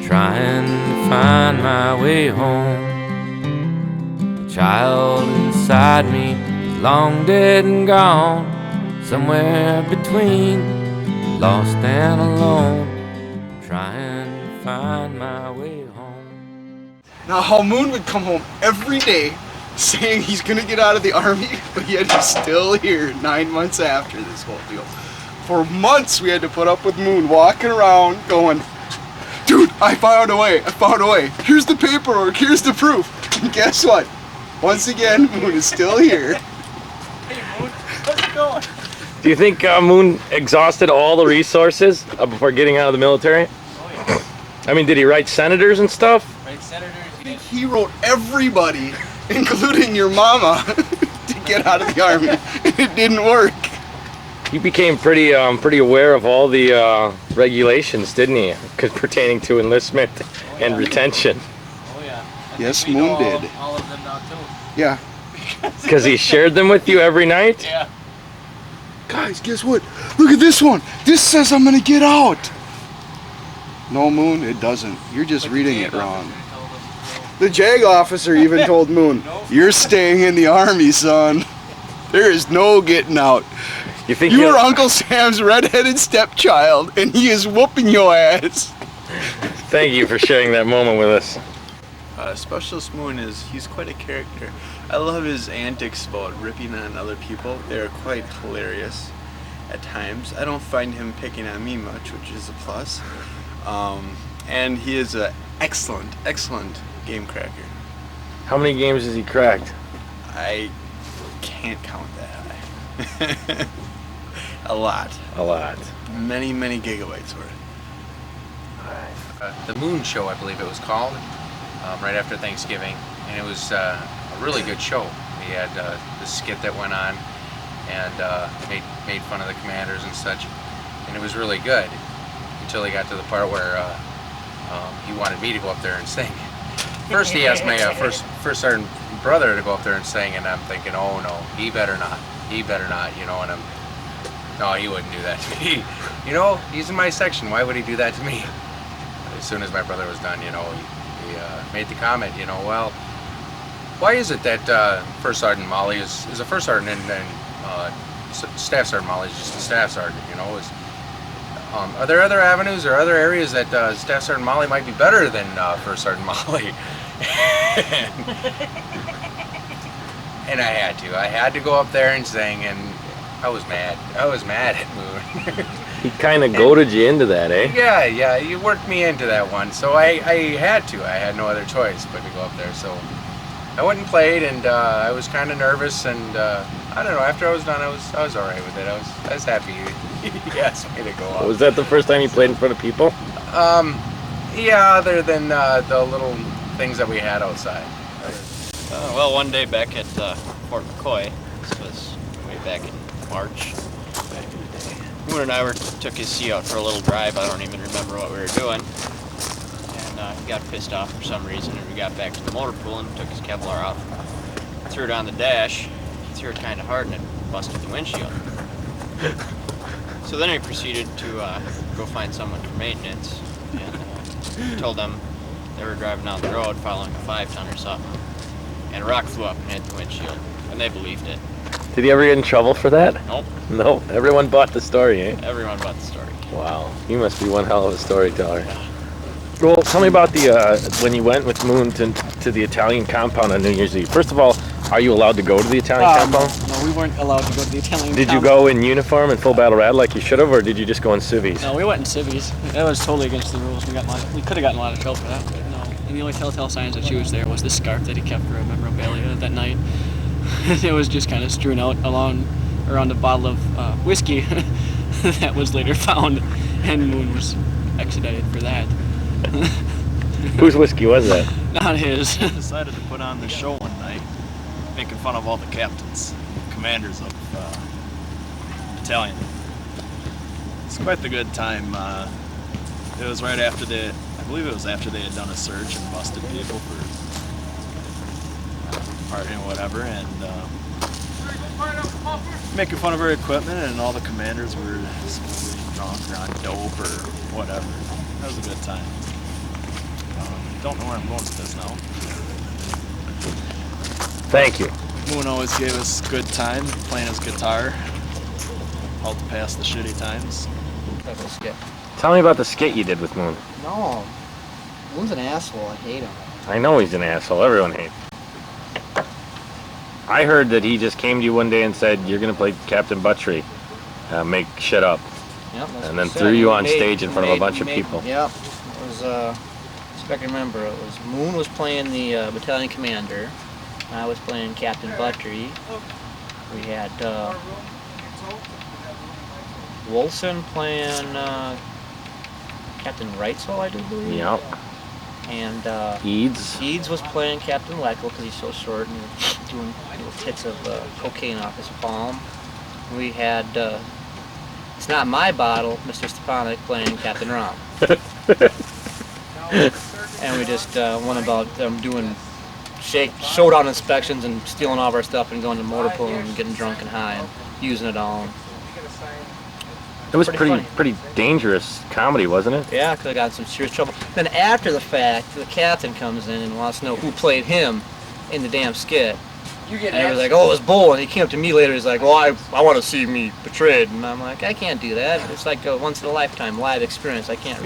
trying to find my way home. The child inside me is long dead and gone, somewhere between lost and alone, trying to find my way home. Now, how Moon would come home every day saying he's gonna get out of the army, but yet he's still here 9 months after this whole deal. For months we had to put up with Moon walking around going, dude, I found a way, here's the paperwork, here's the proof. And guess what? Once again, Moon is still here. Hey Moon, how's it going? Do you think Moon exhausted all the resources before getting out of the military? Oh yeah. I mean, did he write senators and stuff? Right, senators. He wrote everybody, including your mama, to get out of the army, and it didn't work. He became pretty aware of all the regulations, didn't he? Pertaining to enlistment and retention. Oh yeah. Yes, Moon did. All of them now too. Yeah. Because he shared them with you every night? Yeah. Guys, guess what? Look at this one. This says I'm gonna get out. No, Moon, it doesn't. You're just reading it wrong. The JAG officer even told Moon, you're staying in the army, son. There is no getting out. You think you are Uncle Sam's redheaded stepchild, and he is whooping your ass. Thank you for sharing that moment with us. Specialist Moon he's quite a character. I love his antics about ripping on other people. They're quite hilarious at times. I don't find him picking on me much, which is a plus. And he is an excellent game cracker. How many games has he cracked? I can't count that high. A lot. A lot. Many gigabytes worth. The Moon Show, I believe it was called, right after Thanksgiving, and it was a really good show. We had the skit that went on and made fun of the commanders and such, and it was really good until he got to the part where he wanted me to go up there and sing. First he asked my first sergeant brother to go up there and sing, and I'm thinking, oh no, he better not, you know, and no, he wouldn't do that to me. You know, he's in my section, why would he do that to me? As soon as my brother was done, you know, he made the comment, you know, well, why is it that First Sergeant Molly is a First Sergeant and Staff Sergeant Molly is just a Staff Sergeant, you know? Are there other avenues or other areas that Staff Sergeant Molly might be better than First Sergeant Molly? And I had to go up there and sing, and I was mad at Moon. He kind of goaded you into that, eh? Yeah, you worked me into that one, so I had to. I had no other choice but to go up there. So I went and played, and I was kind of nervous, and I don't know. After I was done, I was all right with it. I was happy he asked me to go up. Was that the first time you played in front of people? Yeah, other than the little things that we had outside. Well, one day back at Fort McCoy, this was way back in March. Moon and I took his C out for a little drive. I don't even remember what we were doing. And he got pissed off for some reason, and we got back to the motor pool and took his Kevlar out, threw it on the dash. He threw it kind of hard, and it busted the windshield. So then we proceeded to go find someone for maintenance, and told them they were driving down the road following a 5-ton or something, and a rock flew up and hit the windshield, and they believed it. Did he ever get in trouble for that? Nope. No, everyone bought the story, eh? Everyone bought the story. Wow, you must be one hell of a storyteller. Well, tell me about the when you went with Moon to the Italian compound on New Year's Eve. First of all, are you allowed to go to the Italian compound? No, we weren't allowed to go to the Italian Did compound. you go in uniform and full battle rad like you should have, or did you just go in civvies? No, we went in civvies. That was totally against the rules. We could have gotten a lot of trouble for that, but no. And the only telltale signs that she was there was this scarf that he kept for a memorabilia that night. It was just kind of strewn out around a bottle of whiskey that was later found, and Moon was extradited for that. Whose whiskey was that? Not his. Decided to put on the show one night, making fun of all the captains, commanders of battalion. It's quite the good time. It was right after I believe it was after they had done a search and busted people for partying or whatever, and making fun of our equipment, and all the commanders were smoking drunk or on dope or whatever. That was a good time. Don't know where most is now. Thank you. Moon always gave us good time playing his guitar. Helped pass the shitty times. Tell me about the skit you did with Moon. No. Moon's an asshole. I hate him. I know he's an asshole. Everyone hates him. I heard that he just came to you one day and said, you're going to play Captain Buttrey. Make shit up. Yep, that's And then what he threw said. you He on made- stage in front of a bunch of made- people. Yep. It was, if I can remember, it was Moon was playing the battalion commander. I was playing Captain Buttrey. We had Wilson playing Captain Wrightswell, I do believe. Yep. And Eads was playing Captain Leckel because he's so short and doing little hits of cocaine off his palm. We had It's Not My Bottle, Mr. Stepanek playing Captain Rom. And we just went about doing showdown inspections and stealing all of our stuff and going to motor pool and getting drunk and high and using it all. It was Pretty funny. pretty dangerous comedy, wasn't it? Yeah, because I got in some serious trouble. Then after the fact, the captain comes in and wants to know who played him in the damn skit. And he was like, oh, it was Bull. And he came up to me later, he's like, well, I want to see me betrayed. And I'm like, I can't do that. It's like a once-in-a-lifetime live experience. I can't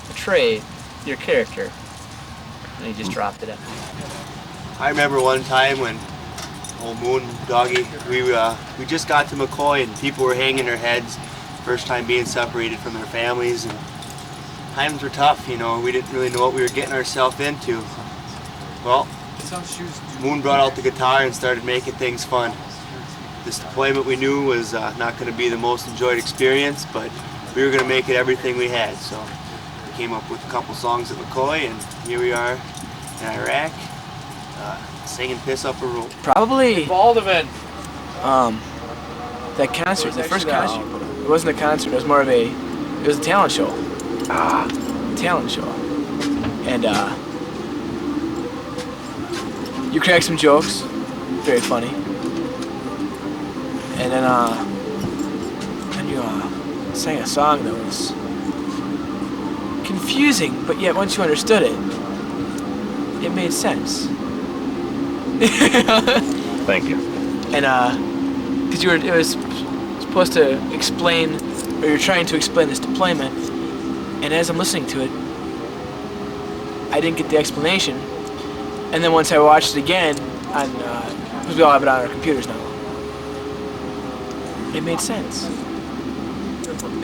betray your character. And he just dropped it. I remember one time when old Moon Doggy, we just got to McCoy and people were hanging their heads. First time being separated from their families, and times were tough, you know. We didn't really know what we were getting ourselves into. Well, Moon brought out the guitar and started making things fun. This deployment we knew was not going to be the most enjoyed experience, but we were going to make it everything we had. So we came up with a couple songs at McCoy, and here we are in Iraq, singing Piss Up a Rope. Probably Baldovan. that concert, the first concert. It wasn't a concert, it was more of it was a talent show. Talent show. And you cracked some jokes, very funny. And then you sang a song that was confusing, but yet once you understood it, it made sense. Thank you. And because it was supposed to explain, or you're trying to explain this deployment, and as I'm listening to it, I didn't get the explanation. And then once I watched it again, on because we all have it on our computers now, it made sense.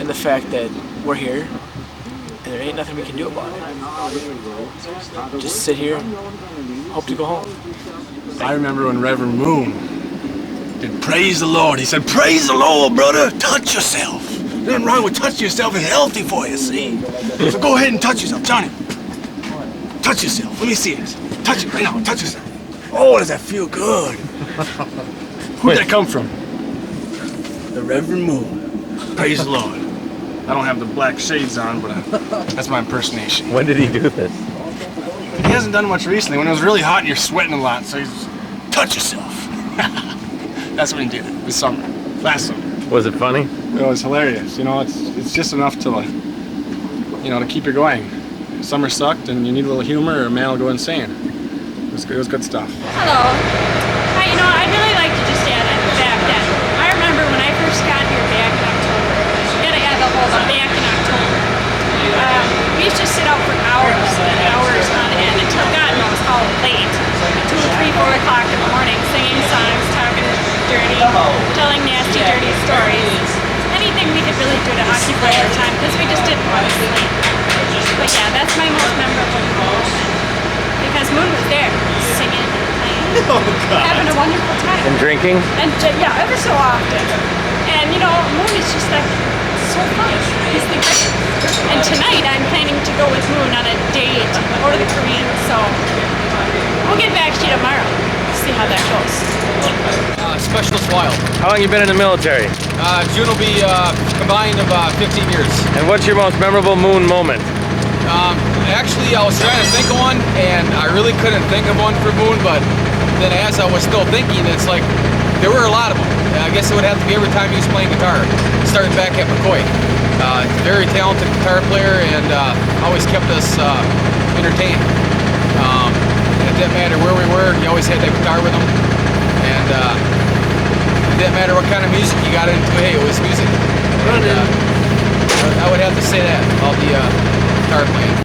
And the fact that we're here, and there ain't nothing we can do about it. Just sit here and hope to go home. I remember when Reverend Moon did Praise the Lord. He said, praise the Lord, brother. Touch yourself. Nothing wrong with touching yourself. It's healthy for you, see? So go ahead and touch yourself. Johnny, touch yourself. Let me see this. Touch it right now. Touch yourself. Oh, does that feel good? Where'd that come from? The Reverend Moon. Praise the Lord. I don't have the black shades on, but that's my impersonation. When did he do this? He hasn't done much recently. When it was really hot and you're sweating a lot, so he's touch yourself. That's when he did it this summer, last summer. Was it funny? It was hilarious. You know, it's just enough to, you know, to keep you going. Summer sucked, and you need a little humor, or a man will go insane. It was good stuff. Hello. Hi, you know, I'd really like to just add in the fact that I remember when I first got here back in October. You gotta add the whole back in October. We used to sit out for hours and hours on end until God knows how late. 2, 3, 4 o'clock in the morning, singing songs, talking dirty, telling nasty, dirty stories. Anything we could really do to occupy our time because we just didn't want to sleep. But yeah, that's my most memorable moment. Because Moon was there, singing, playing, having a wonderful time. And drinking? And yeah, ever so often. And you know, Moon is just like so fun. He's the best. And tonight I'm planning to go with Moon on a date, go to the Korean. So we'll get back to you tomorrow. See how that goes. Specialist Wild. How long you been in the military? June will be combined of 15 years. And what's your most memorable Moon moment? Actually, I was trying to think of one, and I really couldn't think of one for Moon, but then as I was still thinking, it's like, there were a lot of them. I guess it would have to be every time he was playing guitar, starting back at McCoy. Very talented guitar player and always kept us entertained. It didn't matter where we were, he always had that guitar with him. And it didn't matter what kind of music you got into, hey, it was music. And, I would have to say that about the guitar playing.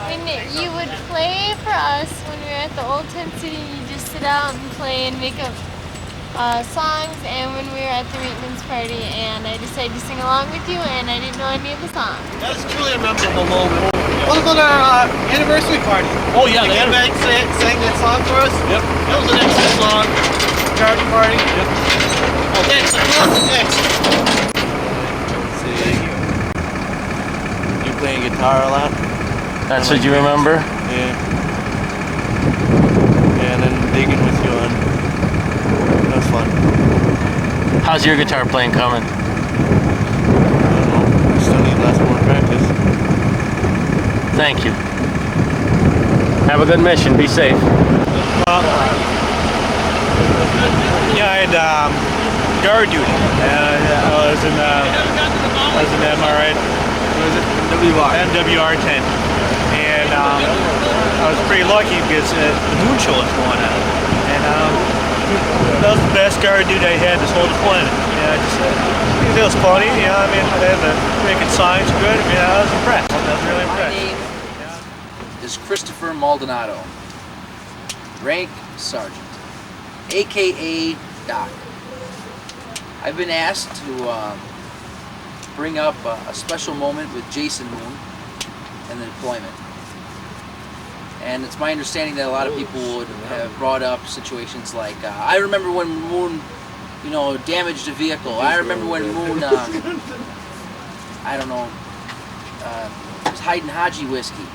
When you would play for us when we were at the Old Tent City, you just sit out and play and make up songs, and when we were at the maintenance party and I decided to sing along with you and I didn't know any of the songs. That was truly a memorable moment. What about our anniversary party? Oh yeah, they came back and sang that song for us? Yep. That was an excellent song. Garden party. Yep. Oh, excellent. See, you playing guitar a lot? That's what you remember? Yeah. And then digging with you on. That was fun. How's your guitar playing coming? I don't know. Still need lots more practice. Thank you. Have a good mission. Be safe. Yeah, I had guard duty. I was in MRA. What was it? MWR 10. And I was pretty lucky because the moon show was going on. And that was the best guard duty I had this whole deployment. Yeah, it was funny. Yeah, I mean, they had the making signs good. I mean, I was impressed. I was really impressed. My name is Christopher Maldonado, rank sergeant, aka Doc. I've been asked to bring up a special moment with Jason Moon and the deployment. And it's my understanding that a lot of people would have brought up situations like, I remember when Moon, damaged a vehicle. I remember when Moon, I don't know, was hiding Haji whiskey.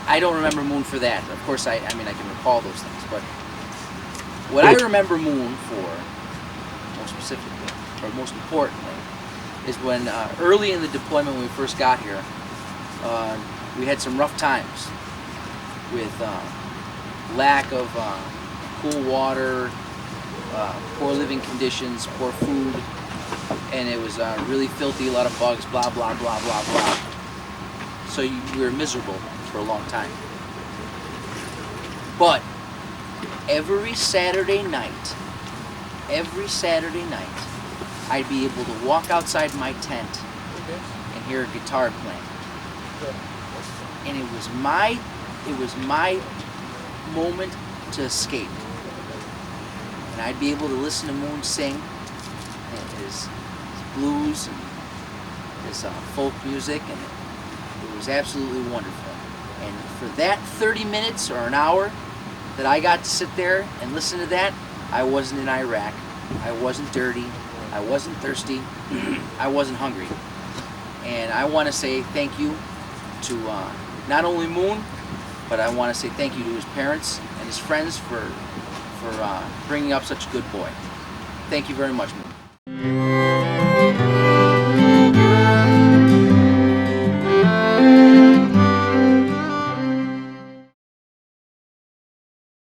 I don't remember Moon for that. Of course, I mean, I can recall those things, but what I remember Moon for, most specifically, or most importantly, is when early in the deployment when we first got here, we had some rough times with lack of cool water, poor living conditions, poor food, and it was really filthy, a lot of bugs, blah, blah, blah, blah, blah. So we were miserable for a long time. But every Saturday night, I'd be able to walk outside my tent and hear a guitar playing. And it was my moment to escape. And I'd be able to listen to Moon sing his blues and his folk music, and it was absolutely wonderful. And for that 30 minutes or an hour that I got to sit there and listen to that, I wasn't in Iraq. I wasn't dirty. I wasn't thirsty. I wasn't hungry. And I want to say thank you to not only Moon, but I want to say thank you to his parents and his friends for bringing up such a good boy. Thank you very much, Moon.